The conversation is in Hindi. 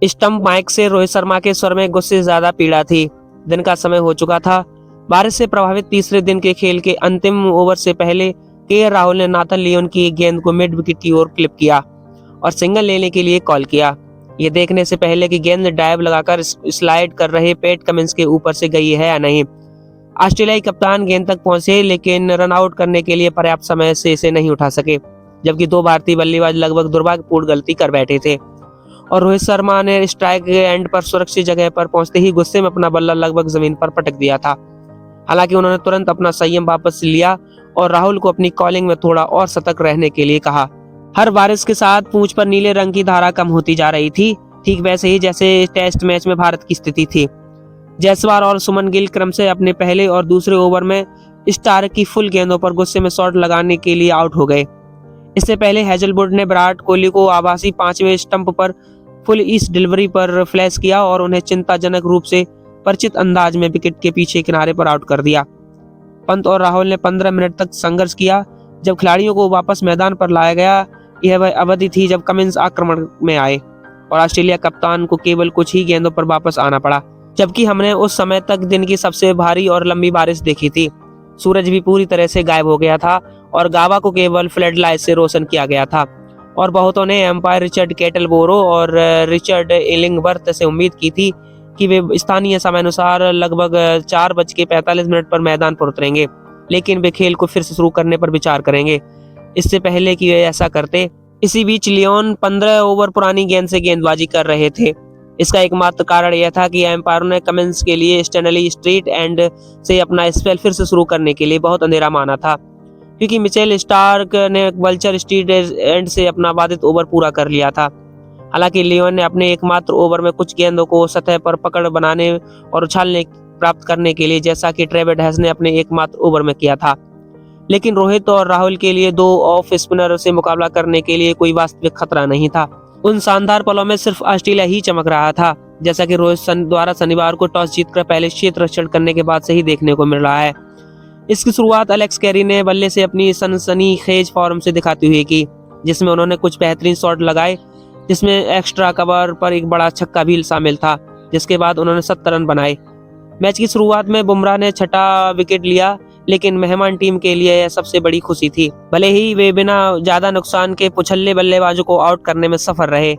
स्टंप माइक से रोहित शर्मा के स्वर में गुस्से से ज्यादा पीड़ा थी। दिन का समय हो चुका था। बारिश से प्रभावित तीसरे दिन के खेल के अंतिम ओवर से पहले के राहुल ने नाथन लियोन की एक गेंद को मिड विकेट की ओर क्लिप किया और सिंगल लेने के लिए कॉल किया। ये देखने से पहले कि गेंद डाइव लगाकर स्लाइड कर रहे पैट कमिंस के ऊपर से गई है या नहीं। ऑस्ट्रेलियाई कप्तान गेंद तक पहुंचे लेकिन रन आउट करने के लिए पर्याप्त समय से इसे नहीं उठा सके, जबकि दो भारतीय बल्लेबाज लगभग दुर्भाग्यपूर्ण गलती कर बैठे थे और रोहित शर्मा ने स्ट्राइक एंड पर सुरक्षित जगह पर पहुंचते ही गुस्से में अपना बल्ला लगभग जमीन पर पटक दिया था। हालांकि उन्होंने तुरंत अपना संयम वापस लिया और राहुल को अपनी कॉलिंग में थोड़ा और सतर्क रहने के लिए कहा। हर बारिश के साथ पूंछ पर नीले रंग की धारा कम होती जा रही थी, ठीक वैसे ही जैसे टेस्ट मैच में भारत की स्थिति थी। जायसवाल और सुमन गिल क्रम से अपने पहले और दूसरे ओवर में स्टार की फुल गेंदों पर गुस्से में शॉट लगाने के लिए आउट हो गए। इससे पहले हैजलवुड ने विराट कोहली को आभासी 5वें स्टंप पर फुल इस डिलीवरी पर फ्लैश किया और उन्हें चिंताजनक रूप से परिचित अंदाज में विकेट के पीछे किनारे पर आउट कर दिया। पंत और राहुल ने 15 मिनट तक संघर्ष किया। जब खिलाड़ियों को वापस मैदान पर लाया गया, यह वह अवधि थी जब कमिंस आक्रमण में आए और ऑस्ट्रेलिया कप्तान को केवल कुछ ही गेंदों पर वापस आना पड़ा, जबकि हमने उस समय तक दिन की सबसे भारी और लंबी बारिश देखी थी। सूरज भी पूरी तरह से गायब हो गया था और गावा को केवल फ्लड लाइट से रोशन किया गया था और बहुतों ने एम्पायर रिचर्ड केटलबोरो और रिचर्ड इलिंगवर्थ से उम्मीद की थी कि वे स्थानीय समय अनुसार लगभग 4:45 पर मैदान पर उतरेंगे, लेकिन वे खेल को फिर से शुरू करने पर विचार करेंगे इससे पहले कि वे ऐसा करते। इसी बीच लियोन 15 ओवर पुरानी गेंद से गेंदबाजी कर रहे थे। इसका एकमात्र कारण यह था कि एम्पायरों ने कमिंस के लिए स्टैनली स्ट्रीट एंड से अपना स्पेल फिर से शुरू करने के लिए बहुत अंधेरा माना था, क्योंकि मिचेल स्टार्क ने वल्चर स्ट्रीट एंड से अपना वादित ओवर पूरा कर लिया था। हालांकि लियोन ने अपने एकमात्र ओवर में कुछ गेंदों को सतह पर पकड़ बनाने और उछालने प्राप्त करने के लिए, जैसा कि ट्रेविस हेड ने अपने एकमात्र ओवर में किया था। लेकिन रोहित और राहुल के लिए दो ऑफ स्पिनर से मुकाबला करने के लिए कोई वास्तविक खतरा नहीं था। उन शानदार पलों में सिर्फ ऑस्ट्रेलिया ही चमक रहा था, जैसा कि रोहित द्वारा शनिवार को टॉस जीतकर पहले क्षेत्र रक्षण करने के बाद से ही देखने को मिल रहा है। इसकी शुरुआत एलेक्स कैरी ने बल्ले से अपनी सनसनीखेज फॉर्म से दिखाते हुए की, जिसमें उन्होंने कुछ बेहतरीन शॉट लगाए, जिसमें एक्स्ट्रा कवर पर एक बड़ा छक्का भी शामिल था, जिसके बाद उन्होंने 70 रन बनाए। मैच की शुरुआत में बुमराह ने 6ठा विकेट लिया, लेकिन मेहमान टीम के लिए यह सबसे बड़ी खुशी थी। भले ही वे बिना ज्यादा नुकसान के पुछल्ले बल्लेबाजों को आउट करने में सफल रहे,